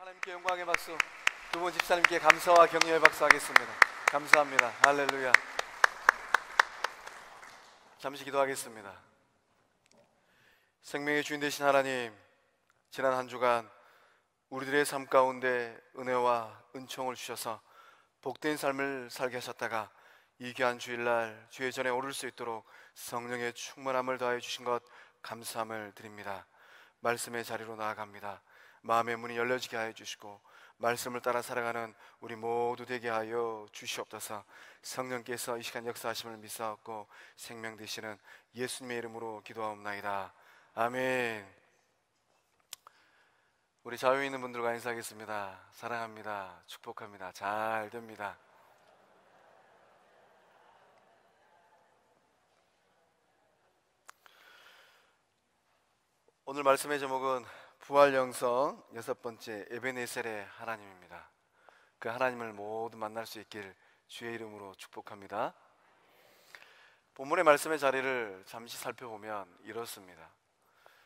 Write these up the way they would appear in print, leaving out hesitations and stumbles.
하나님께 영광의 박수. 두 분 집사님께 감사와 격려의 박수 하겠습니다. 감사합니다. 할렐루야. 잠시 기도하겠습니다. 생명의 주인 되신 하나님, 지난 한 주간 우리들의 삶 가운데 은혜와 은총을 주셔서 복된 삶을 살게 하셨다가 이 귀한 주일날 주의 전에 오를 수 있도록 성령의 충만함을 더해 주신 것 감사함을 드립니다. 말씀의 자리로 나아갑니다. 마음의 문이 열려지게 하여 주시고 말씀을 따라 살아가는 우리 모두 되게 하여 주시옵소서. 성령께서 이 시간 역사하심을 믿사옵고 생명 되시는 예수님의 이름으로 기도하옵나이다. 아멘. 우리 자유에 있는 분들과 인사하겠습니다. 사랑합니다. 축복합니다. 잘 됩니다. 오늘 말씀의 제목은 부활 영성 여섯 번째 에베네셀의 하나님입니다. 그 하나님을 모두 만날 수 있길 주의 이름으로 축복합니다. 본문의 말씀의 자리를 잠시 살펴보면 이렇습니다.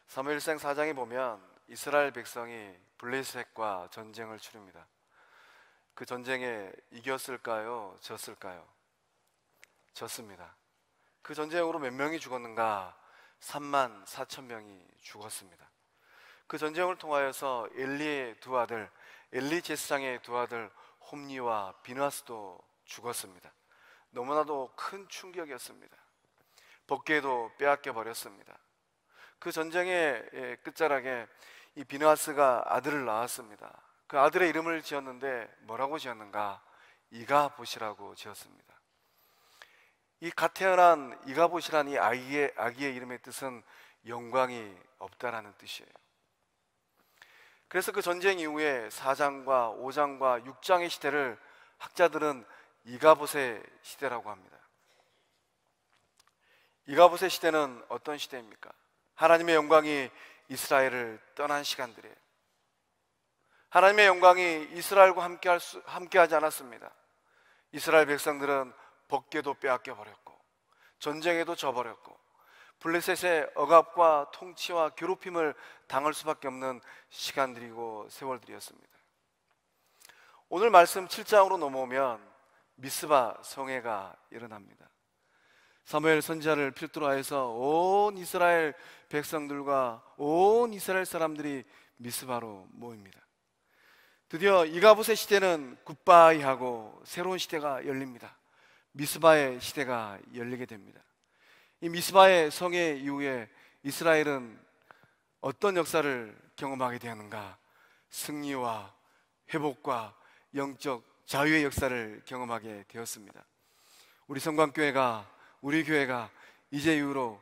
사무엘상 4장에 보면 이스라엘 백성이 블레셋과 전쟁을 치릅니다. 그 전쟁에 이겼을까요? 졌을까요? 졌습니다. 그 전쟁으로 몇 명이 죽었는가? 3만 4천 명이 죽었습니다. 그 전쟁을 통하여서 엘리의 두 아들, 엘리 제사장의 두 아들 홈니와 비느하스도 죽었습니다. 너무나도 큰 충격이었습니다. 법궤도 빼앗겨 버렸습니다. 그 전쟁의 끝자락에 이 비느하스가 아들을 낳았습니다. 그 아들의 이름을 지었는데 뭐라고 지었는가? 이가봇이라고 지었습니다. 이 갓 태어난 이가봇이라는 이 아기의 이름의 뜻은 영광이 없다라는 뜻이에요. 그래서 그 전쟁 이후에 4장과 5장과 6장의 시대를 학자들은 이가봇의 시대라고 합니다. 이가봇의 시대는 어떤 시대입니까? 하나님의 영광이 이스라엘을 떠난 시간들이에요. 하나님의 영광이 이스라엘과 함께하지 않았습니다. 이스라엘 백성들은 법궤도 빼앗겨 버렸고 전쟁에도 져버렸고 블레셋의 억압과 통치와 괴롭힘을 당할 수밖에 없는 시간들이고 세월들이었습니다. 오늘 말씀 7장으로 넘어오면 미스바 성회가 일어납니다. 사무엘 선지자를 필두로 하여서 온 이스라엘 백성들과 온 이스라엘 사람들이 미스바로 모입니다. 드디어 이가봇의 시대는 굿바이 하고 새로운 시대가 열립니다. 미스바의 시대가 열리게 됩니다. 이 미스바의 성회 이후에 이스라엘은 어떤 역사를 경험하게 되었는가? 승리와 회복과 영적 자유의 역사를 경험하게 되었습니다. 우리 성광교회가, 우리 교회가 이제 이후로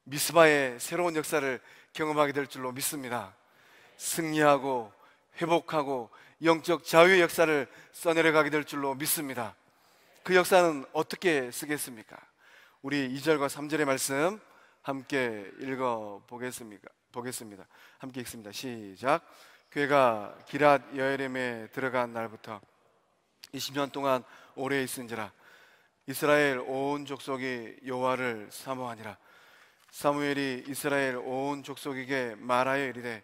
미스바의 새로운 역사를 경험하게 될 줄로 믿습니다. 승리하고 회복하고 영적 자유의 역사를 써내려가게 될 줄로 믿습니다. 그 역사는 어떻게 쓰겠습니까? 우리 2절과 3절의 말씀 함께 보겠습니다. 함께 읽습니다. 시작. 교회가 기럇 여에림에 들어간 날부터 20년 동안 오래 있은지라 이스라엘 온 족속이 여호와를 사모하니라. 사무엘이 이스라엘 온 족속에게 말하여 이르되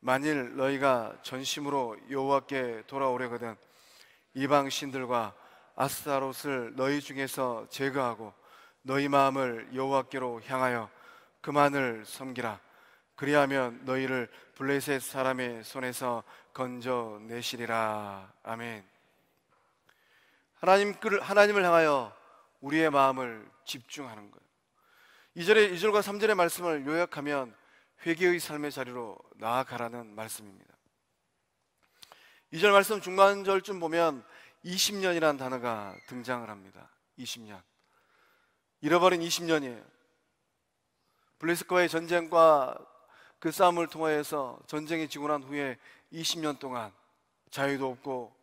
만일 너희가 전심으로 여호와께 돌아오려거든 이방 신들과 아스타롯을 너희 중에서 제거하고 너희 마음을 여호와께로 향하여 그만을 섬기라. 그리하면 너희를 블레셋 사람의 손에서 건져내시리라. 아멘. 하나님을 향하여 우리의 마음을 집중하는 거예요. 2절과 3절의 말씀을 요약하면 회개의 삶의 자리로 나아가라는 말씀입니다. 2절 말씀 중간절쯤 보면 20년이라는 단어가 등장을 합니다. 20년. 잃어버린 20년이에요. 블레셋과의 전쟁과 그 싸움을 통하여서 전쟁이 지고 난 후에 20년 동안 자유도 없고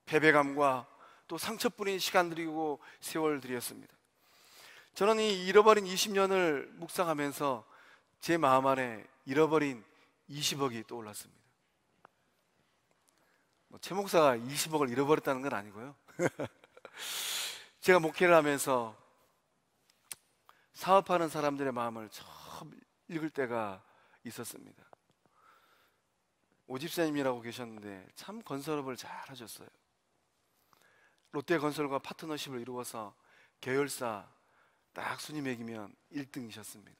패배감과 또 상처 뿌린 시간들이고 세월들이었습니다. 저는 이 잃어버린 20년을 묵상하면서 제 마음 안에 잃어버린 20억이 떠올랐습니다. 최 목사가 20억을 잃어버렸다는 건 아니고요. 제가 목회를 하면서 사업하는 사람들의 마음을 처음 읽을 때가 있었습니다. 오집사님이라고 계셨는데 참 건설업을 잘 하셨어요. 롯데건설과 파트너십을 이루어서 계열사 딱 순위 매기면 1등이셨습니다.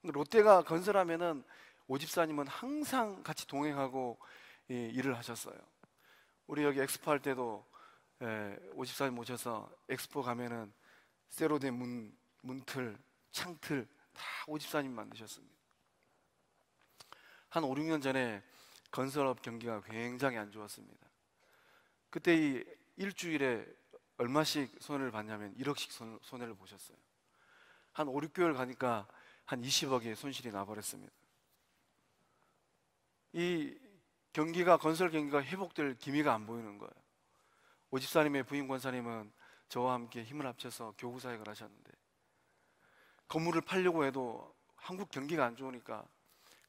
롯데가 건설하면은 오집사님은 항상 같이 동행하고 일을 하셨어요. 우리 여기 엑스포 할 때도 오집사님 모셔서 엑스포 가면은 세로된 문틀, 창틀 다 오집사님 만드셨습니다. 한 5, 6년 전에 건설업 경기가 굉장히 안 좋았습니다. 그때 이 일주일에 얼마씩 손해를 봤냐면 1억씩 손해를 보셨어요. 한 5, 6개월 가니까 한 20억의 손실이 나버렸습니다. 이 경기가, 건설 경기가 회복될 기미가 안 보이는 거예요. 오집사님의 부인 권사님은 저와 함께 힘을 합쳐서 교구 사역을 하셨는데, 건물을 팔려고 해도 한국 경기가 안 좋으니까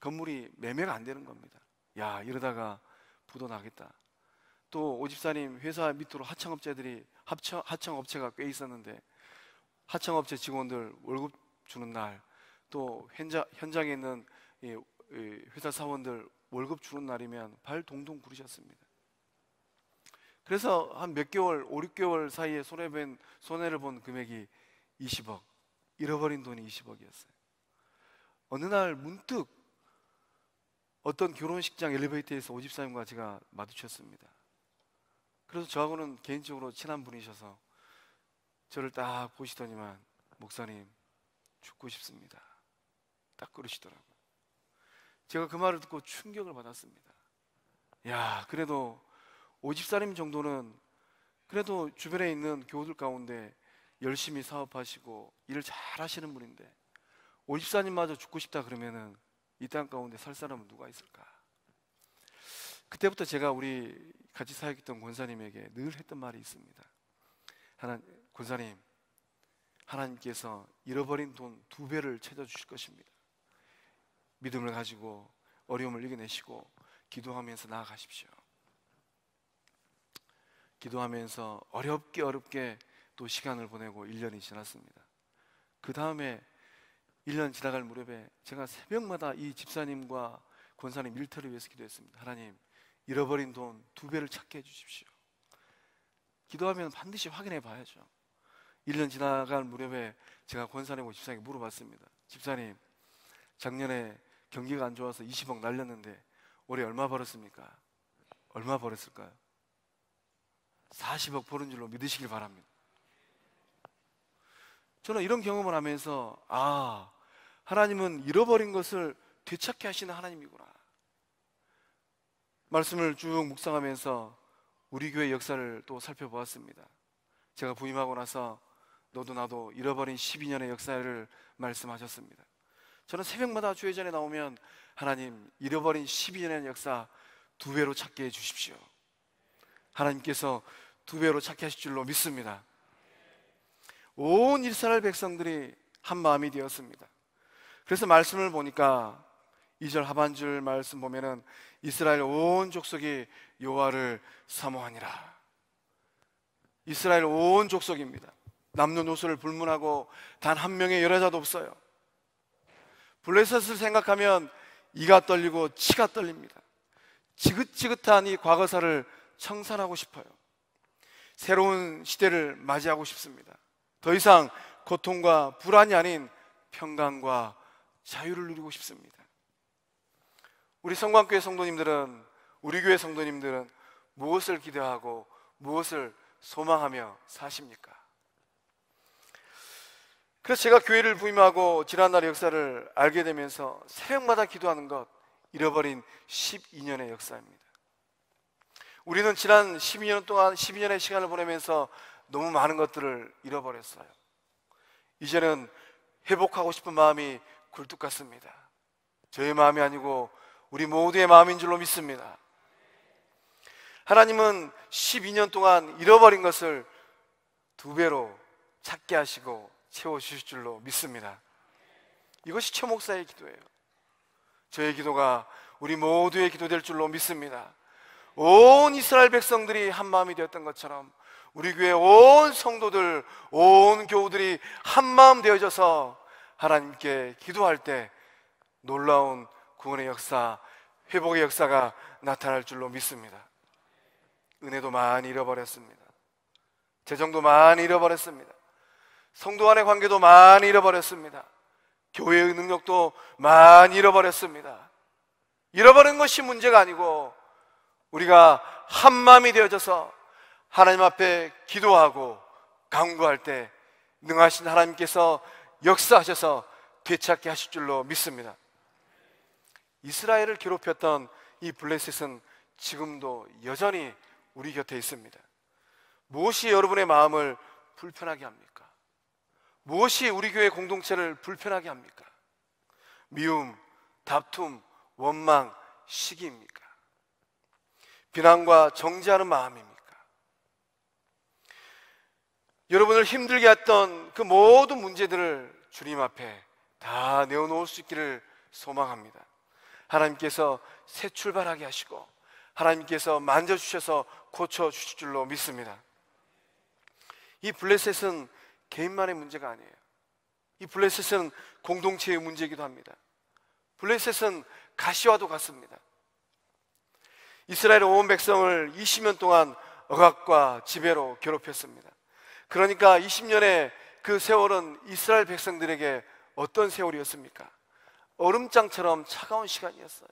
건물이 매매가 안 되는 겁니다. 야, 이러다가 부도 나겠다. 또 오집사님 회사 밑으로 하청업체가 꽤 있었는데, 하청업체 직원들 월급 주는 날, 또 현장에 있는 회사 사원들 월급 주는 날이면 발 동동 구르셨습니다. 그래서 한 몇 개월, 5, 6개월 사이에 손해를 본 금액이 20억, 잃어버린 돈이 20억이었어요. 어느 날 문득 어떤 결혼식장 엘리베이터에서 오집사님과 제가 마주쳤습니다. 그래서 저하고는 개인적으로 친한 분이셔서 저를 딱 보시더니만, 목사님 죽고 싶습니다, 딱 그러시더라고요. 제가 그 말을 듣고 충격을 받았습니다. 야, 그래도 오집사님 정도는 그래도 주변에 있는 교우들 가운데 열심히 사업하시고 일을 잘 하시는 분인데, 오집사님마저 죽고 싶다 그러면은 이 땅 가운데 살 사람은 누가 있을까? 그때부터 제가 우리 같이 사역했던 권사님에게 늘 했던 말이 있습니다. 권사님, 하나님께서 잃어버린 돈 2배를 찾아주실 것입니다. 믿음을 가지고 어려움을 이겨내시고 기도하면서 나아가십시오. 기도하면서 어렵게 또 시간을 보내고 1년이 지났습니다. 그 다음에 1년 지나갈 무렵에 제가 새벽마다 이 집사님과 권사님 일터를 위해서 기도했습니다. 하나님, 잃어버린 돈 2배를 찾게 해주십시오. 기도하면 반드시 확인해 봐야죠. 1년 지나갈 무렵에 제가 권사님과 집사님에게 물어봤습니다. 집사님, 작년에 경기가 안 좋아서 20억 날렸는데 올해 얼마 벌었습니까? 얼마 벌었을까요? 40억 벌은 줄로 믿으시길 바랍니다. 저는 이런 경험을 하면서, 하나님은 잃어버린 것을 되찾게 하시는 하나님이구나. 말씀을 쭉 묵상하면서 우리 교회 역사를 또 살펴보았습니다. 제가 부임하고 나서 너도 나도 잃어버린 12년의 역사를 말씀하셨습니다. 저는 새벽마다 주회전에 나오면, 하나님, 잃어버린 12년의 역사 2배로 찾게 해주십시오. 하나님께서 2배로 찾게 하실 줄로 믿습니다. 온 이스라엘 백성들이 한 마음이 되었습니다. 그래서 말씀을 보니까 2절 하반줄 말씀 보면은 이스라엘 온 족속이 여호와를 사모하니라. 이스라엘 온 족속입니다. 남녀노소를 불문하고 단 한 명의 열애자도 없어요. 블레셋을 생각하면 이가 떨리고 치가 떨립니다. 지긋지긋한 이 과거사를 청산하고 싶어요. 새로운 시대를 맞이하고 싶습니다. 더 이상 고통과 불안이 아닌 평강과 자유를 누리고 싶습니다. 우리 성광교회 성도님들은, 우리 교회 성도님들은 무엇을 기대하고 무엇을 소망하며 사십니까? 그래서 제가 교회를 부임하고 지난날의 역사를 알게 되면서 새벽마다 기도하는 것, 잃어버린 12년의 역사입니다. 우리는 지난 12년 동안 12년의 시간을 보내면서 너무 많은 것들을 잃어버렸어요. 이제는 회복하고 싶은 마음이 굴뚝 같습니다. 저의 마음이 아니고 우리 모두의 마음인 줄로 믿습니다. 하나님은 12년 동안 잃어버린 것을 2배로 찾게 하시고 채워주실 줄로 믿습니다. 이것이 최 목사의 기도예요. 저의 기도가 우리 모두의 기도 될 줄로 믿습니다. 온 이스라엘 백성들이 한 마음이 되었던 것처럼 우리 교회 온 성도들, 온 교우들이 한 마음 되어져서 하나님께 기도할 때 놀라운 구원의 역사, 회복의 역사가 나타날 줄로 믿습니다. 은혜도 많이 잃어버렸습니다. 재정도 많이 잃어버렸습니다. 성도 간의 관계도 많이 잃어버렸습니다. 교회의 능력도 많이 잃어버렸습니다. 잃어버린 것이 문제가 아니고 우리가 한 마음이 되어져서 하나님 앞에 기도하고 간구할 때 능하신 하나님께서 역사하셔서 되찾게 하실 줄로 믿습니다. 이스라엘을 괴롭혔던 이 블레셋은 지금도 여전히 우리 곁에 있습니다. 무엇이 여러분의 마음을 불편하게 합니까? 무엇이 우리 교회 공동체를 불편하게 합니까? 미움, 다툼, 원망, 시기입니까? 비난과 정죄하는 마음입니까? 여러분을 힘들게 했던 그 모든 문제들을 주님 앞에 다 내어놓을 수 있기를 소망합니다. 하나님께서 새 출발하게 하시고 하나님께서 만져주셔서 고쳐주실 줄로 믿습니다. 이 블레셋은 개인만의 문제가 아니에요. 이 블레셋은 공동체의 문제이기도 합니다. 블레셋은 가시와도 같습니다. 이스라엘 온 백성을 20년 동안 억압과 지배로 괴롭혔습니다. 그러니까 20년의 그 세월은 이스라엘 백성들에게 어떤 세월이었습니까? 얼음장처럼 차가운 시간이었어요.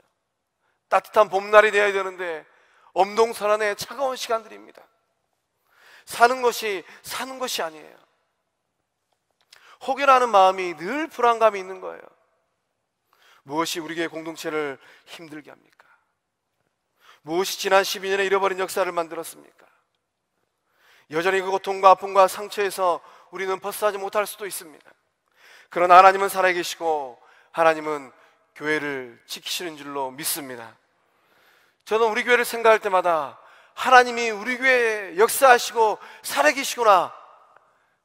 따뜻한 봄날이 되어야 되는데 엄동설한의 차가운 시간들입니다. 사는 것이 아니에요. 혹여라는 마음이 늘 불안감이 있는 거예요. 무엇이 우리의 공동체를 힘들게 합니까? 무엇이 지난 12년에 잃어버린 역사를 만들었습니까? 여전히 그 고통과 아픔과 상처에서 우리는 벗어나지 못할 수도 있습니다. 그러나 하나님은 살아계시고 하나님은 교회를 지키시는 줄로 믿습니다. 저는 우리 교회를 생각할 때마다 하나님이 우리 교회에 역사하시고 살아계시구나,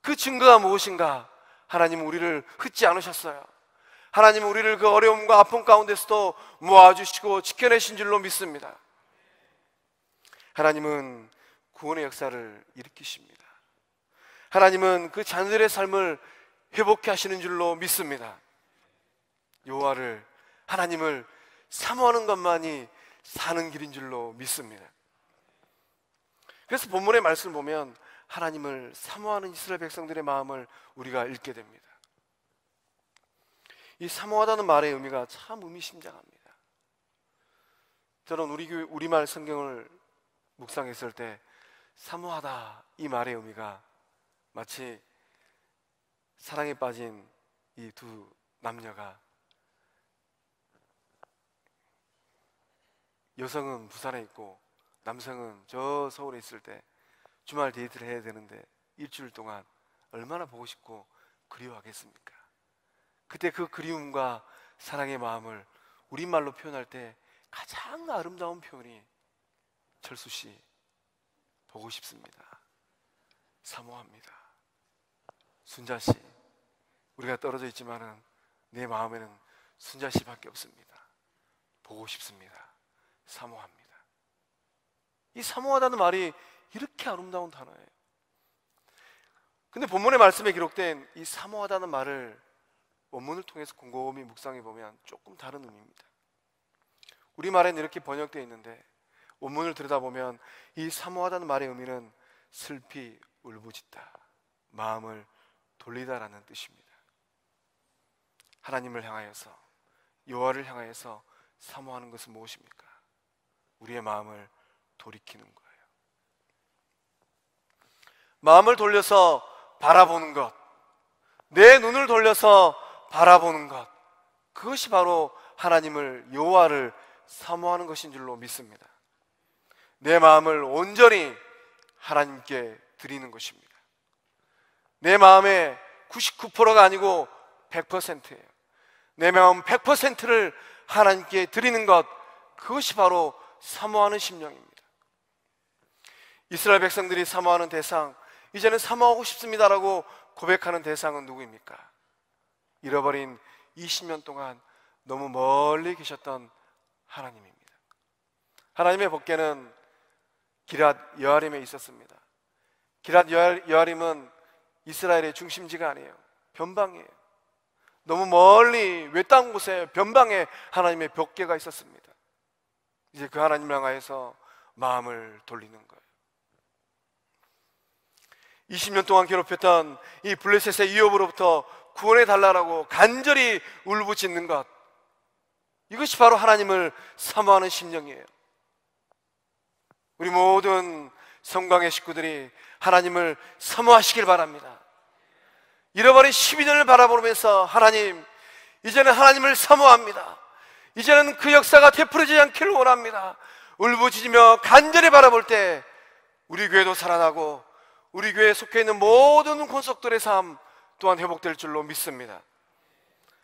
그 증거가 무엇인가? 하나님은 우리를 흩지 않으셨어요. 하나님은 우리를 그 어려움과 아픔 가운데서도 모아주시고 지켜내신 줄로 믿습니다. 하나님은 구원의 역사를 일으키십니다. 하나님은 그 자녀들의 삶을 회복케 하시는 줄로 믿습니다. 여호와를, 하나님을 사모하는 것만이 사는 길인 줄로 믿습니다. 그래서 본문의 말씀을 보면 하나님을 사모하는 이스라엘 백성들의 마음을 우리가 읽게 됩니다. 이 사모하다는 말의 의미가 참 의미심장합니다. 저는 우리 교회 우리말 성경을 묵상했을 때 사모하다, 이 말의 의미가 마치 사랑에 빠진 이 두 남녀가, 여성은 부산에 있고 남성은 저 서울에 있을 때 주말 데이트를 해야 되는데 일주일 동안 얼마나 보고 싶고 그리워하겠습니까? 그때 그 그리움과 사랑의 마음을 우리말로 표현할 때 가장 아름다운 표현이 철수씨, 보고 싶습니다, 사모합니다. 순자씨, 우리가 떨어져 있지만은 내 마음에는 순자씨밖에 없습니다. 보고 싶습니다, 사모합니다. 이 사모하다는 말이 이렇게 아름다운 단어예요. 근데 본문의 말씀에 기록된 이 사모하다는 말을 원문을 통해서 곰곰이 묵상해 보면 조금 다른 의미입니다. 우리말에는 이렇게 번역되어 있는데 원문을 들여다보면 이 사모하다는 말의 의미는 슬피 울부짖다, 마음을 돌리다라는 뜻입니다. 하나님을 향하여서, 여호와를 향하여서 사모하는 것은 무엇입니까? 우리의 마음을 돌이키는 거예요. 마음을 돌려서 바라보는 것, 내 눈을 돌려서 바라보는 것, 그것이 바로 하나님을, 여호와를 사모하는 것인 줄로 믿습니다. 내 마음을 온전히 하나님께 드리는 것입니다. 내 마음의 99%가 아니고 100%예요. 내 마음 100%를 하나님께 드리는 것, 그것이 바로 사모하는 심령입니다. 이스라엘 백성들이 사모하는 대상, 이제는 사모하고 싶습니다라고 고백하는 대상은 누구입니까? 잃어버린 20년 동안 너무 멀리 계셨던 하나님입니다. 하나님의 법궤는 기랏 여아림에 있었습니다. 기랏 여아림은 이스라엘의 중심지가 아니에요. 변방이에요. 너무 멀리 외딴 곳에 변방에 하나님의 벽궤가 있었습니다. 이제 그 하나님을 향하여서 마음을 돌리는 거예요. 20년 동안 괴롭혔던 이 블레셋의 이업으로부터 구원해 달라고 간절히 울부짖는 것, 이것이 바로 하나님을 사모하는 심령이에요. 우리 모든 성광의 식구들이 하나님을 사모하시길 바랍니다. 잃어버린 12년을 바라보면서 하나님, 이제는 하나님을 사모합니다. 이제는 그 역사가 되풀이지지 않기를 원합니다. 울부짖으며 간절히 바라볼 때 우리 교회도 살아나고 우리 교회에 속해 있는 모든 권속들의 삶 또한 회복될 줄로 믿습니다.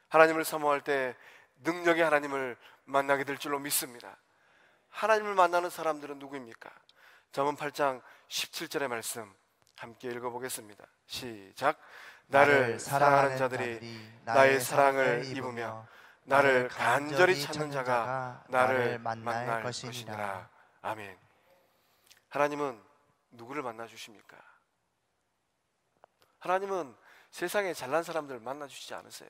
하나님을 사모할 때 능력의 하나님을 만나게 될 줄로 믿습니다. 하나님을 만나는 사람들은 누구입니까? 잠언 8장 17절의 말씀 함께 읽어보겠습니다. 시작. 나를 사랑하는 자들이 나의 사랑을 입으며 나를 간절히 찾는 자가 나를 만날 것이니라. 아멘. 하나님은 누구를 만나 주십니까? 하나님은 세상에 잘난 사람들을 만나 주시지 않으세요.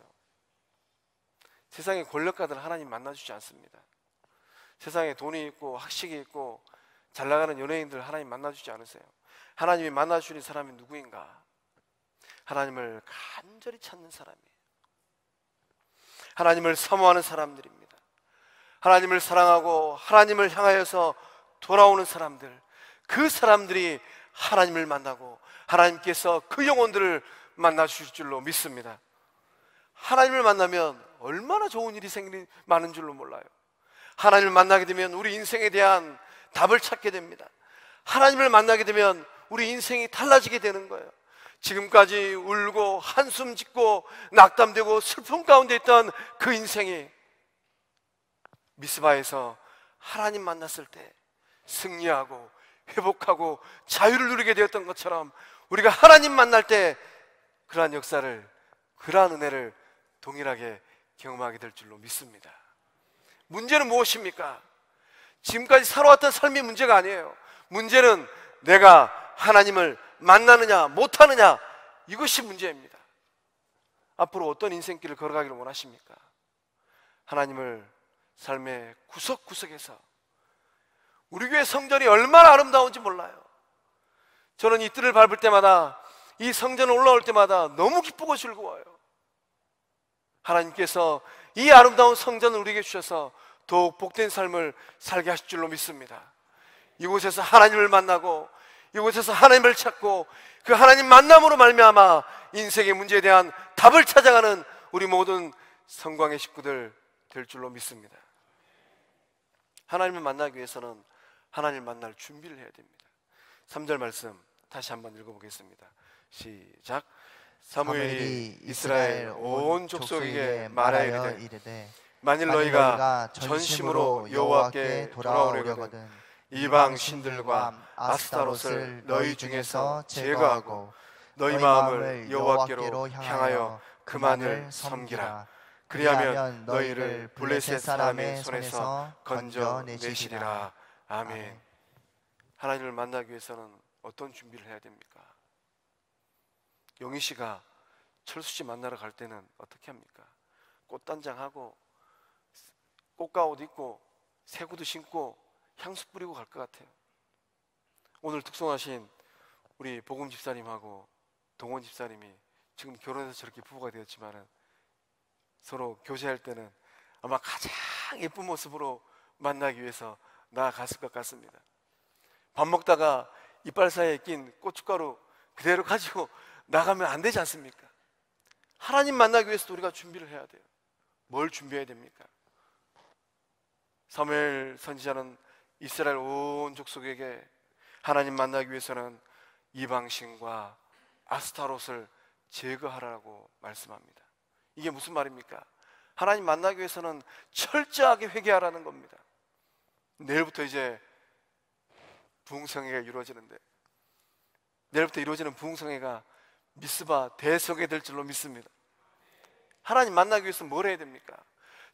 세상에 권력가들 하나님 만나 주지 않습니다. 세상에 돈이 있고 학식이 있고 잘 나가는 연예인들 하나님 만나 주지 않으세요. 하나님이 만나 주시는 사람이 누구인가? 하나님을 간절히 찾는 사람이에요. 하나님을 사모하는 사람들입니다. 하나님을 사랑하고 하나님을 향하여서 돌아오는 사람들, 그 사람들이 하나님을 만나고 하나님께서 그 영혼들을 만나 주실 줄로 믿습니다. 하나님을 만나면 얼마나 좋은 일이 많은 줄로 몰라요. 하나님을 만나게 되면 우리 인생에 대한 답을 찾게 됩니다. 하나님을 만나게 되면 우리 인생이 달라지게 되는 거예요. 지금까지 울고 한숨 짓고 낙담되고 슬픔 가운데 있던 그 인생이 미스바에서 하나님 만났을 때 승리하고 회복하고 자유를 누리게 되었던 것처럼 우리가 하나님 만날 때 그러한 역사를, 그러한 은혜를 동일하게 경험하게 될 줄로 믿습니다. 문제는 무엇입니까? 지금까지 살아왔던 삶이 문제가 아니에요. 문제는 내가 하나님을 만나느냐 못하느냐, 이것이 문제입니다. 앞으로 어떤 인생길을 걸어가기를 원하십니까? 하나님을 삶의 구석구석에서, 우리 교회 성전이 얼마나 아름다운지 몰라요. 저는 이 뜰을 밟을 때마다, 이 성전을 올라올 때마다 너무 기쁘고 즐거워요. 하나님께서 이 아름다운 성전을 우리에게 주셔서 더욱 복된 삶을 살게 하실 줄로 믿습니다. 이곳에서 하나님을 만나고 이곳에서 하나님을 찾고 그 하나님 만남으로 말미암아 인생의 문제에 대한 답을 찾아가는 우리 모든 성광의 식구들 될 줄로 믿습니다. 하나님을 만나기 위해서는 하나님을 만날 준비를 해야 됩니다. 3절 말씀 다시 한번 읽어보겠습니다. 시작. 사무엘이 이스라엘 온 족속에게 말하여 이르되 만일 너희가 전심으로 여호와께 돌아오려거든 이방 신들과 아스타롯을 너희 중에서 제거하고 너희 마음을 여호와께로 향하여 그만을 섬기라. 그리하면 너희를 블레셋 사람의 손에서 건져내시리라. 아멘. 하나님을 만나기 위해서는 어떤 준비를 해야 됩니까? 영희 씨가 철수 씨 만나러 갈 때는 어떻게 합니까? 꽃단장하고 꽃가옷 입고 새 구두 신고 향수 뿌리고 갈 것 같아요. 오늘 특송하신 우리 복음 집사님하고 동원 집사님이 지금 결혼해서 저렇게 부부가 되었지만은 서로 교제할 때는 아마 가장 예쁜 모습으로 만나기 위해서 나아갔을 것 같습니다. 밥 먹다가 이빨 사이에 낀 고춧가루 그대로 가지고 나가면 안 되지 않습니까? 하나님 만나기 위해서도 우리가 준비를 해야 돼요. 뭘 준비해야 됩니까? 사무엘 선지자는 이스라엘 온 족속에게 하나님 만나기 위해서는 이방신과 아스타롯을 제거하라고 말씀합니다. 이게 무슨 말입니까? 하나님 만나기 위해서는 철저하게 회개하라는 겁니다. 내일부터 이제 부흥성회가 이루어지는데, 내일부터 이루어지는 부흥성회가 미스바 대성회 될 줄로 믿습니다. 하나님 만나기 위해서 뭘 해야 됩니까?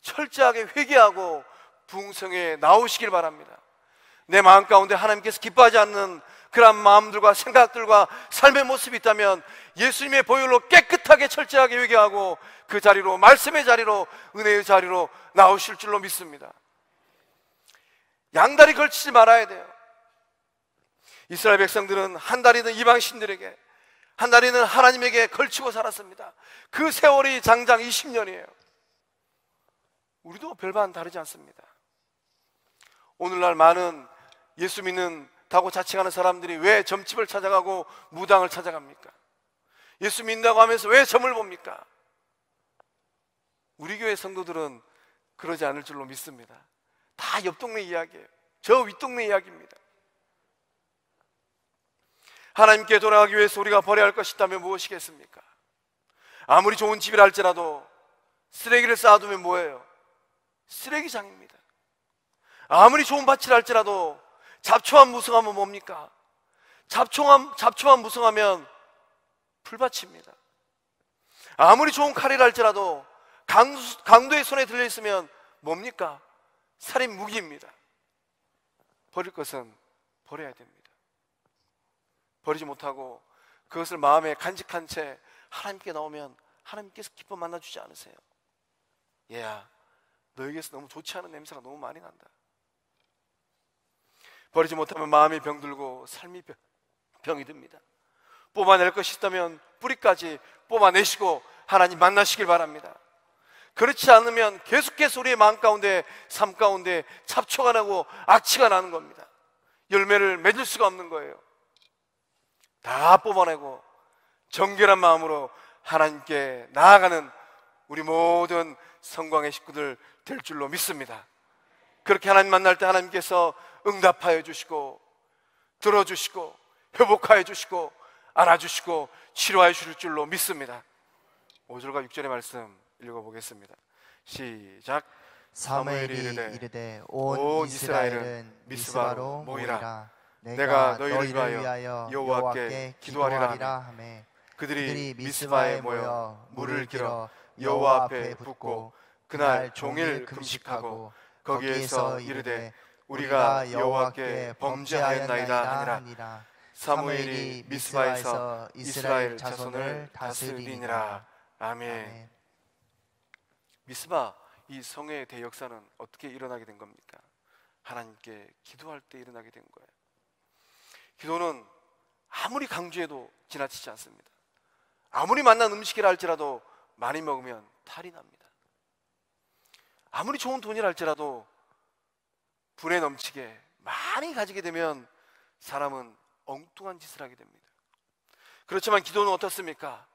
철저하게 회개하고 부흥성회에 나오시길 바랍니다. 내 마음 가운데 하나님께서 기뻐하지 않는 그런 마음들과 생각들과 삶의 모습이 있다면 예수님의 보혈로 깨끗하게 철저하게 회개하고 그 자리로, 말씀의 자리로, 은혜의 자리로 나오실 줄로 믿습니다. 양다리 걸치지 말아야 돼요. 이스라엘 백성들은 한 다리는 이방신들에게, 한 다리는 하나님에게 걸치고 살았습니다. 그 세월이 장장 20년이에요. 우리도 별반 다르지 않습니다. 오늘날 많은 예수 믿는다고 자칭하는 사람들이 왜 점집을 찾아가고 무당을 찾아갑니까? 예수 믿는다고 하면서 왜 점을 봅니까? 우리 교회 성도들은 그러지 않을 줄로 믿습니다. 다 옆 동네 이야기예요. 저 윗동네 이야기입니다. 하나님께 돌아가기 위해서 우리가 버려야 할 것이 있다면 무엇이겠습니까? 아무리 좋은 집이라 할지라도 쓰레기를 쌓아두면 뭐예요? 쓰레기장입니다. 아무리 좋은 밭이라 할지라도 잡초만 무성하면 뭡니까? 잡초만 무성하면 풀밭입니다. 아무리 좋은 칼이라 할지라도 강도의 손에 들려있으면 뭡니까? 살인 무기입니다. 버릴 것은 버려야 됩니다. 버리지 못하고 그것을 마음에 간직한 채 하나님께 나오면 하나님께서 기뻐 만나주지 않으세요? 얘야, 너에게서 너무 좋지 않은 냄새가 너무 많이 난다. 버리지 못하면 마음이 병들고 삶이 병이 듭니다. 뽑아낼 것이 있다면 뿌리까지 뽑아내시고 하나님 만나시길 바랍니다. 그렇지 않으면 계속해서 우리의 마음 가운데, 삶 가운데 잡초가 나고 악취가 나는 겁니다. 열매를 맺을 수가 없는 거예요. 다 뽑아내고 정결한 마음으로 하나님께 나아가는 우리 모든 성광의 식구들 될 줄로 믿습니다. 그렇게 하나님 만날 때 하나님께서 응답하여 주시고 들어주시고 회복하여 주시고 안아주시고 치료하여 주실 줄로 믿습니다. 5절과 6절의 말씀 읽어보겠습니다. 시작. 사무엘이 이르되 온 이스라엘은 미스바로 모이라. 내가 너희를 위하여 여호와께 기도하리라 하매 그들이 미스바에 모여 물을 길어 여호와 앞에 붓고 그날 종일 금식하고 거기에서 이르되 우리가 여호와께 범죄하였나이다 하니라. 사무엘이 미스바에서 이스라엘 자손을 다스리니라. 아멘. 미스바, 이 성의 대역사는 어떻게 일어나게 된 겁니까? 하나님께 기도할 때 일어나게 된 거예요. 기도는 아무리 강조해도 지나치지 않습니다. 아무리 맛난 음식이라 할지라도 많이 먹으면 탈이 납니다. 아무리 좋은 돈이라 할지라도 분에 넘치게 많이 가지게 되면 사람은 엉뚱한 짓을 하게 됩니다. 그렇지만 기도는 어떻습니까?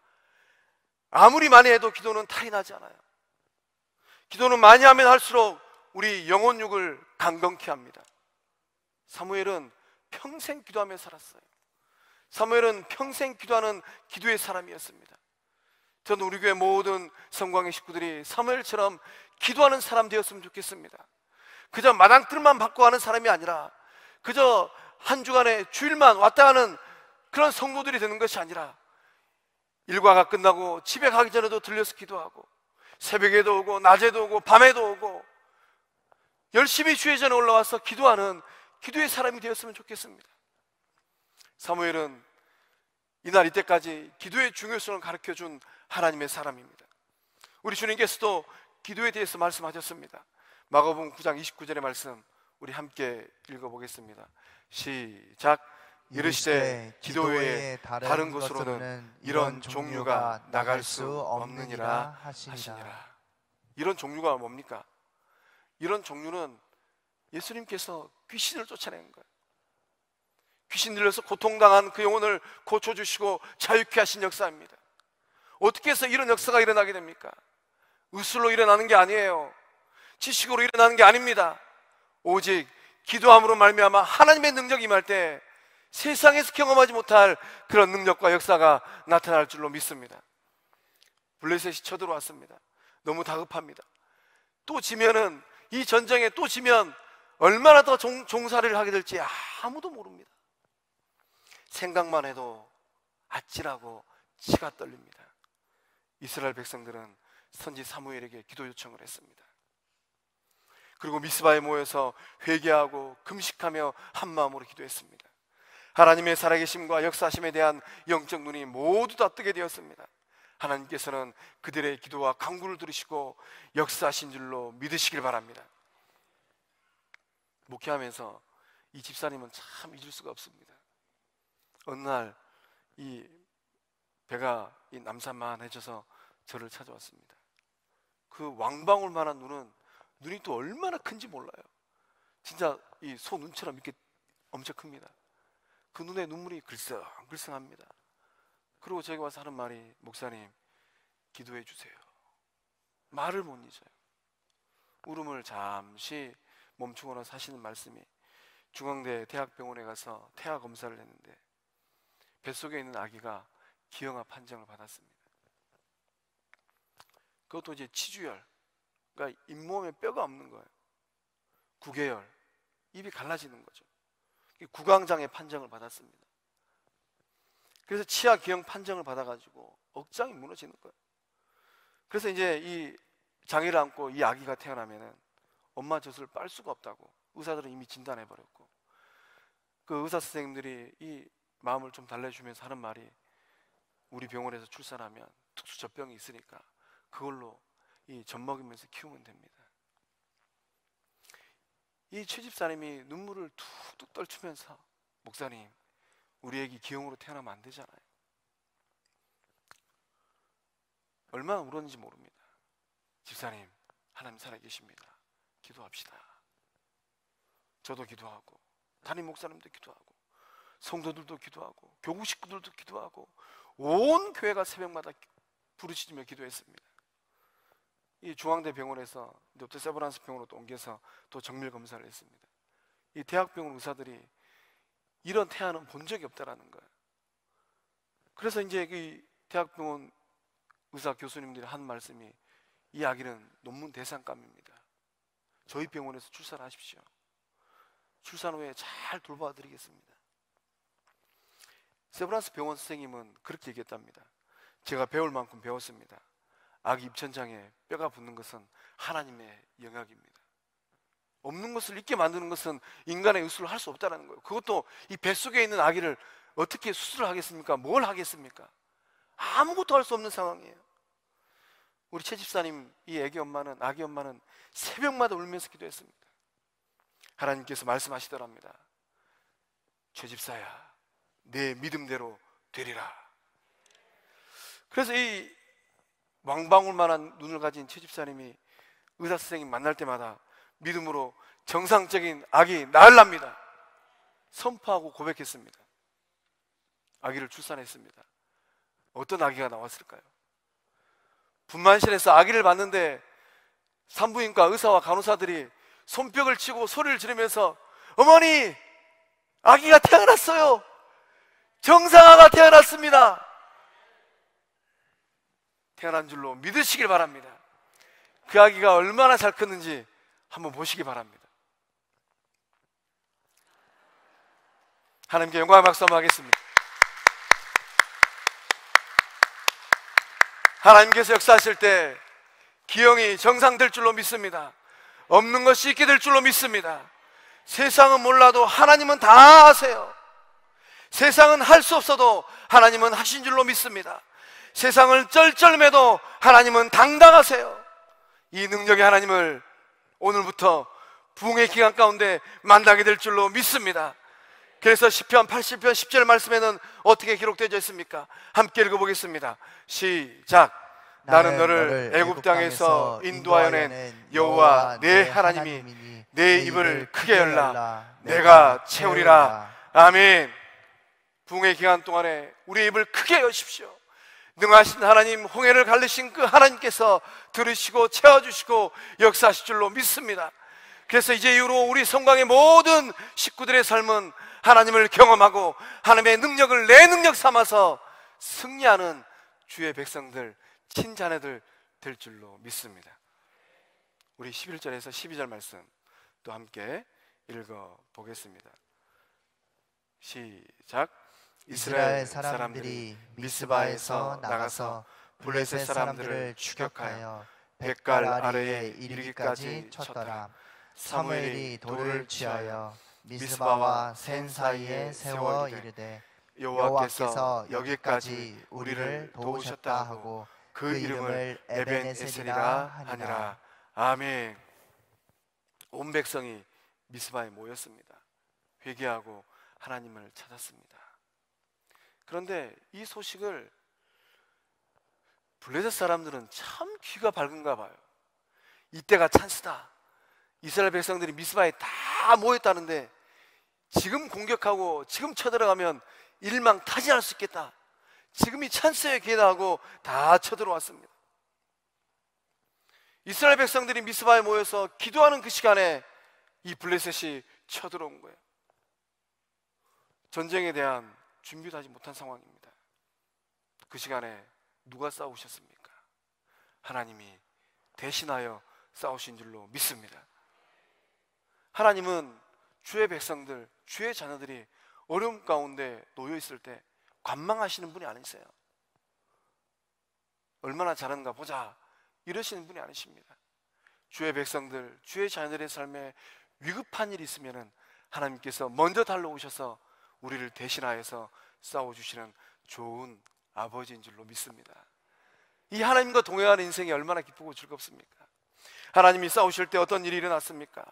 아무리 많이 해도 기도는 탈이 나지 않아요. 기도는 많이 하면 할수록 우리 영혼육을 강건케 합니다. 사무엘은 평생 기도하며 살았어요. 사무엘은 평생 기도하는 기도의 사람이었습니다. 저는 우리 교회 모든 성광의 식구들이 사무엘처럼 기도하는 사람 되었으면 좋겠습니다. 그저 마당뜰만 받고 하는 사람이 아니라, 그저 한 주간에 주일만 왔다 가는 그런 성도들이 되는 것이 아니라, 일과가 끝나고 집에 가기 전에도 들려서 기도하고, 새벽에도 오고 낮에도 오고 밤에도 오고 열심히 주의 전에 올라와서 기도하는 기도의 사람이 되었으면 좋겠습니다. 사무엘은 이날 이때까지 기도의 중요성을 가르쳐준 하나님의 사람입니다. 우리 주님께서도 기도에 대해서 말씀하셨습니다. 마가복음 9장 29절의 말씀 우리 함께 읽어보겠습니다. 시작. 이르시되 기도 외에 다른 곳으로는 이런 종류가 나갈 수 없느니라 하시니라. 이런 종류가 뭡니까? 이런 종류는 예수님께서 귀신을 쫓아낸 거예요. 귀신 들려서 고통당한 그 영혼을 고쳐주시고 자유케 하신 역사입니다. 어떻게 해서 이런 역사가 일어나게 됩니까? 의술로 일어나는 게 아니에요. 지식으로 일어나는 게 아닙니다. 오직 기도함으로 말미암아 하나님의 능력이 임할 때 세상에서 경험하지 못할 그런 능력과 역사가 나타날 줄로 믿습니다. 블레셋이 쳐들어왔습니다. 너무 다급합니다. 또 지면은, 이 전쟁에 또 지면 얼마나 더 종살이를 하게 될지 아무도 모릅니다. 생각만 해도 아찔하고 치가 떨립니다. 이스라엘 백성들은 선지 사무엘에게 기도 요청을 했습니다. 그리고 미스바에 모여서 회개하고 금식하며 한 마음으로 기도했습니다. 하나님의 살아계심과 역사하심에 대한 영적 눈이 모두 다 뜨게 되었습니다. 하나님께서는 그들의 기도와 간구를 들으시고 역사하신 줄로 믿으시길 바랍니다. 목회하면서 이 집사님은 참 잊을 수가 없습니다. 어느 날 이 배가 이 남산만해져서 저를 찾아왔습니다. 그 왕방울만한 눈이 또 얼마나 큰지 몰라요. 진짜 이 소 눈처럼 이렇게 엄청 큽니다. 그 눈에 눈물이 글썽글썽합니다. 그리고 저에게 와서 하는 말이, 목사님 기도해 주세요. 말을 못 잊어요. 울음을 잠시 멈추고 나서 하시는 말씀이, 중앙대 대학병원에 가서 태아 검사를 했는데 뱃속에 있는 아기가 기형아 판정을 받았습니다. 그것도 이제 치주열, 그러니까 잇몸에 뼈가 없는 거예요. 구개열, 입이 갈라지는 거죠. 구강장애 판정을 받았습니다. 그래서 치아 기형 판정을 받아가지고 억장이 무너지는 거예요. 그래서 이제 이 장애를 안고 이 아기가 태어나면은 엄마 젖을 빨 수가 없다고 의사들은 이미 진단해버렸고, 그 의사 선생님들이 이 마음을 좀 달래주면서 하는 말이, 우리 병원에서 출산하면 특수 젖병이 있으니까 그걸로 이 젖 먹이면서 키우면 됩니다. 이 최 집사님이 눈물을 툭툭 떨치면서, 목사님 우리 애기 기형으로 태어나면 안 되잖아요. 얼마나 울었는지 모릅니다. 집사님, 하나님 살아계십니다. 기도합시다. 저도 기도하고, 담임 목사님도 기도하고, 성도들도 기도하고, 교구 식구들도 기도하고, 온 교회가 새벽마다 부르짖으며 기도했습니다. 이 중앙대 병원에서 롯데 세브란스 병원으로 또 옮겨서 또 정밀 검사를 했습니다. 이 대학병원 의사들이 이런 태아는 본 적이 없다라는 거예요. 그래서 이제 이 대학병원 의사 교수님들이 한 말씀이, 이 아기는 논문 대상감입니다. 저희 병원에서 출산하십시오. 출산 후에 잘 돌봐드리겠습니다. 세브란스 병원 선생님은 그렇게 얘기했답니다. 제가 배울 만큼 배웠습니다. 아기 입천장에 뼈가 붙는 것은 하나님의 영역입니다. 없는 것을 있게 만드는 것은 인간의 의술을 할 수 없다는 거예요. 그것도 이 뱃속에 있는 아기를 어떻게 수술을 하겠습니까? 뭘 하겠습니까? 아무것도 할 수 없는 상황이에요. 우리 최 집사님 이 아기 엄마는 새벽마다 울면서 기도했습니다. 하나님께서 말씀하시더랍니다. 최 집사야, 내 믿음대로 되리라. 그래서 이 왕방울만한 눈을 가진 최 집사님이 의사 선생님 만날 때마다 믿음으로 정상적인 아기 낳으랍니다 선포하고 고백했습니다. 아기를 출산했습니다. 어떤 아기가 나왔을까요? 분만실에서 아기를 봤는데 산부인과 의사와 간호사들이 손뼉을 치고 소리를 지르면서, 어머니, 아기가 태어났어요. 정상아가 태어났습니다. 태어난 줄로 믿으시길 바랍니다. 그 아기가 얼마나 잘 컸는지 한번 보시기 바랍니다. 하나님께 영광의 박수 한번 하겠습니다. 하나님께서 역사하실 때 기형이 정상될 줄로 믿습니다. 없는 것이 있게 될 줄로 믿습니다. 세상은 몰라도 하나님은 다 아세요. 세상은 할 수 없어도 하나님은 하신 줄로 믿습니다. 세상을 쩔쩔매도 하나님은 당당하세요. 이 능력의 하나님을 오늘부터 부흥의 기간 가운데 만나게 될 줄로 믿습니다. 그래서 시편 80편 10절 말씀에는 어떻게 기록되어 있습니까? 함께 읽어보겠습니다. 시작. 나는 너를 애굽 땅에서 인도하여 낸 여호와 내 하나님이 내 입을 크게 열라 내가 채우리라. 아멘. 부흥의 기간 동안에 우리의 입을 크게 여십시오. 능하신 하나님, 홍해를 갈리신 그 하나님께서 들으시고 채워주시고 역사하실 줄로 믿습니다. 그래서 이제 이후로 우리 성광의 모든 식구들의 삶은 하나님을 경험하고 하나님의 능력을 내 능력 삼아서 승리하는 주의 백성들, 친자녀들 될 줄로 믿습니다. 우리 11절에서 12절 말씀 또 함께 읽어보겠습니다. 시작. 이스라엘 사람들이 미스바에서 나가서 블레셋 사람들을 추격하여 백갈 아래에 이르기까지 쳤더라. 사무엘이 돌을 취하여 미스바와 센 사이에 세워 이르되 여호와께서 여기까지 우리를 도우셨다 하고 그 이름을 에벤에셀이라 하니라. 아멘. 온 백성이 미스바에 모였습니다. 회개하고 하나님을 찾았습니다. 그런데 이 소식을 블레셋 사람들은 참 귀가 밝은가 봐요. 이때가 찬스다. 이스라엘 백성들이 미스바에 다 모였다는데 지금 공격하고 지금 쳐들어가면 일망타진할 수 있겠다. 지금이 찬스의 기회다 하고 다 쳐들어왔습니다. 이스라엘 백성들이 미스바에 모여서 기도하는 그 시간에 이 블레셋이 쳐들어온 거예요. 전쟁에 대한 준비도 하지 못한 상황입니다. 그 시간에 누가 싸우셨습니까? 하나님이 대신하여 싸우신 줄로 믿습니다. 하나님은 주의 백성들, 주의 자녀들이 어려움 가운데 놓여 있을 때 관망하시는 분이 아니세요. 얼마나 잘하는가 보자 이러시는 분이 아니십니다. 주의 백성들, 주의 자녀들의 삶에 위급한 일이 있으면 하나님께서 먼저 달려오셔서 우리를 대신하여서 싸워주시는 좋은 아버지인 줄로 믿습니다. 이 하나님과 동행하는 인생이 얼마나 기쁘고 즐겁습니까? 하나님이 싸우실 때 어떤 일이 일어났습니까?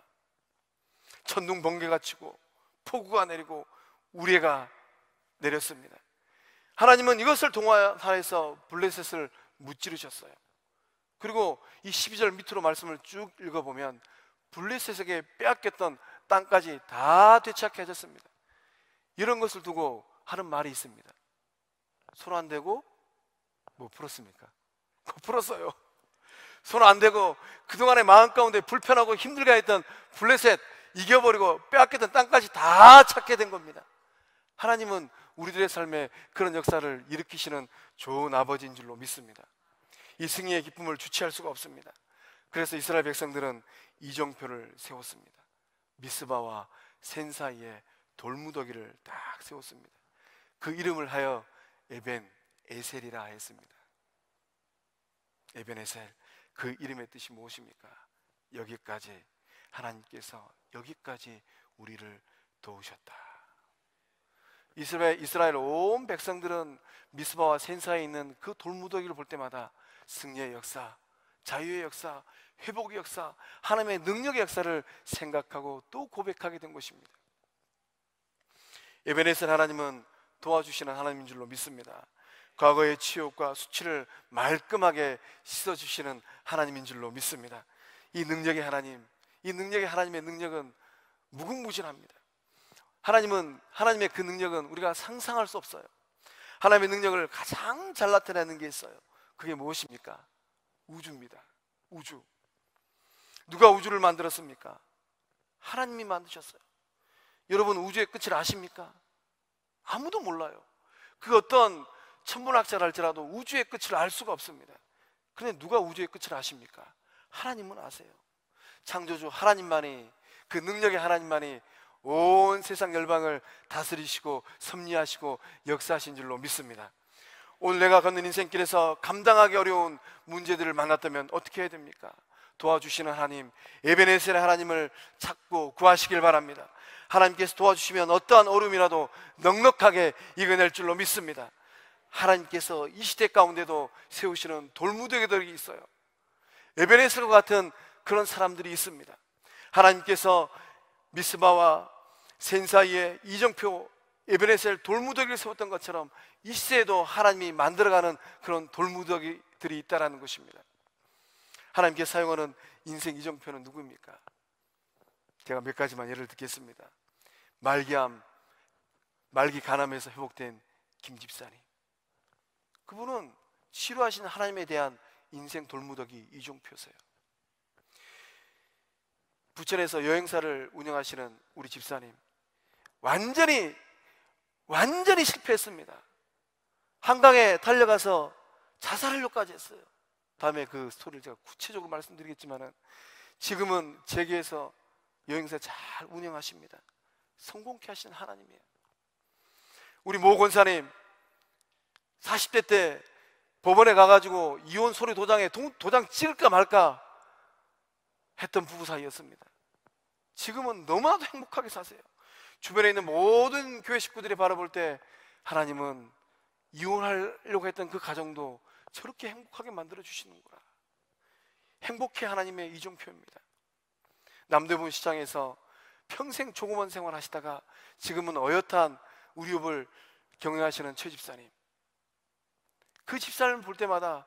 천둥 번개가 치고 폭우가 내리고 우레가 내렸습니다. 하나님은 이것을 동화하여서 블레셋을 무찌르셨어요. 그리고 이 12절 밑으로 말씀을 쭉 읽어보면 블레셋에게 빼앗겼던 땅까지 다 되찾게 하셨습니다. 이런 것을 두고 하는 말이 있습니다. 손 안 대고 뭐 풀었습니까? 풀었어요. 손 안 대고 그동안의 마음 가운데 불편하고 힘들게 했던 블레셋 이겨버리고 빼앗겼던 땅까지 다 찾게 된 겁니다. 하나님은 우리들의 삶에 그런 역사를 일으키시는 좋은 아버지인 줄로 믿습니다. 이 승리의 기쁨을 주체할 수가 없습니다. 그래서 이스라엘 백성들은 이정표를 세웠습니다. 미스바와 센 사이에 돌무더기를 딱 세웠습니다. 그 이름을 하여 에벤 에셀이라 했습니다. 에벤 에셀, 그 이름의 뜻이 무엇입니까? 여기까지, 하나님께서 여기까지 우리를 도우셨다. 이스라엘 온 백성들은 미스바와 센 사이에 있는 그 돌무더기를 볼 때마다 승리의 역사, 자유의 역사, 회복의 역사, 하나님의 능력의 역사를 생각하고 또 고백하게 된 것입니다. 에베네셀 하나님은 도와주시는 하나님인 줄로 믿습니다. 과거의 치욕과 수치를 말끔하게 씻어주시는 하나님인 줄로 믿습니다. 이 능력의 하나님, 이 능력의 하나님의 능력은 무궁무진합니다. 하나님의 그 능력은 우리가 상상할 수 없어요. 하나님의 능력을 가장 잘 나타내는 게 있어요. 그게 무엇입니까? 우주입니다. 우주. 누가 우주를 만들었습니까? 하나님이 만드셨어요. 여러분, 우주의 끝을 아십니까? 아무도 몰라요. 그 어떤 천문학자라 할지라도 우주의 끝을 알 수가 없습니다. 그런데 누가 우주의 끝을 아십니까? 하나님은 아세요. 창조주 하나님만이, 그 능력의 하나님만이 온 세상 열방을 다스리시고 섭리하시고 역사하신 줄로 믿습니다. 오늘 내가 걷는 인생길에서 감당하기 어려운 문제들을 만났다면 어떻게 해야 됩니까? 도와주시는 하나님, 에베네셀의 하나님을 찾고 구하시길 바랍니다. 하나님께서 도와주시면 어떠한 어려움이라도 넉넉하게 이겨낼 줄로 믿습니다. 하나님께서 이 시대 가운데도 세우시는 돌무더기들이 있어요. 에베네셀과 같은 그런 사람들이 있습니다. 하나님께서 미스바와 센 사이에 이정표 에베네셀 돌무더기를 세웠던 것처럼 이 시대에도 하나님이 만들어가는 그런 돌무더기들이 있다는 것입니다. 하나님께 사용하는 인생 이정표는 누구입니까? 제가 몇 가지만 예를 듣겠습니다. 말기 간암에서 회복된 김 집사님, 그분은 치료하신 하나님에 대한 인생 돌무더기 이정표세요. 부천에서 여행사를 운영하시는 우리 집사님, 완전히 실패했습니다. 한강에 달려가서 자살하려고까지 했어요. 다음에 그 스토리를 제가 구체적으로 말씀드리겠지만 지금은 재계에서 여행사 잘 운영하십니다. 성공케 하시는 하나님이에요. 우리 모 권사님 40대 때 법원에 가가지고 이혼 서류 도장에 도장 찍을까 말까 했던 부부 사이였습니다. 지금은 너무나도 행복하게 사세요. 주변에 있는 모든 교회 식구들이 바라볼 때 하나님은 이혼하려고 했던 그 가정도 저렇게 행복하게 만들어주시는구나. 행복해 하나님의 이정표입니다. 남대문 시장에서 평생 조그만 생활 하시다가 지금은 어엿한 우리업을 경영하시는 최 집사님, 그 집사님을 볼 때마다,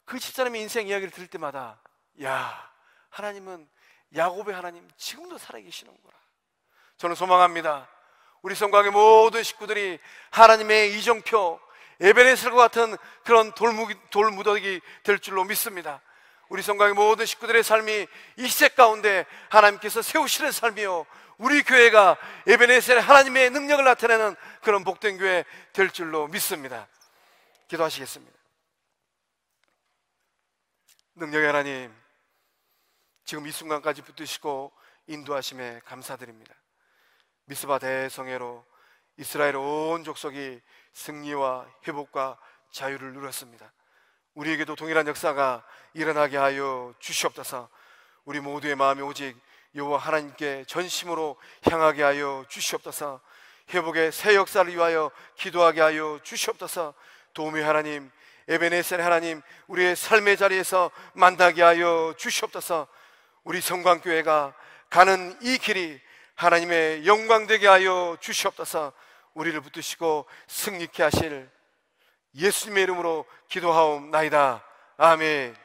그 집사님의 인생 이야기를 들을 때마다, 야, 하나님은 야곱의 하나님 지금도 살아계시는구나. 저는 소망합니다. 우리 성곽의 모든 식구들이 하나님의 이정표, 에베네셀과 같은 그런 돌무더기 될 줄로 믿습니다. 우리 성곽의 모든 식구들의 삶이 이 시대 가운데 하나님께서 세우시는 삶이요, 우리 교회가 에베네셀의 하나님의 능력을 나타내는 그런 복된 교회 될 줄로 믿습니다. 기도하시겠습니다. 능력의 하나님, 지금 이 순간까지 붙드시고 인도하심에 감사드립니다. 미스바 대성회로 이스라엘 온 족속이 승리와 회복과 자유를 누렸습니다. 우리에게도 동일한 역사가 일어나게 하여 주시옵소서. 우리 모두의 마음이 오직 여호와 하나님께 전심으로 향하게 하여 주시옵소서. 회복의 새 역사를 위하여 기도하게 하여 주시옵소서. 도움의 하나님, 에베네셀 하나님, 우리의 삶의 자리에서 만나게 하여 주시옵소서. 우리 성광교회가 가는 이 길이 하나님의 영광 되게 하여 주시옵소서. 우리를 붙드시고 승리케 하실 예수님의 이름으로 기도하옵나이다. 아멘.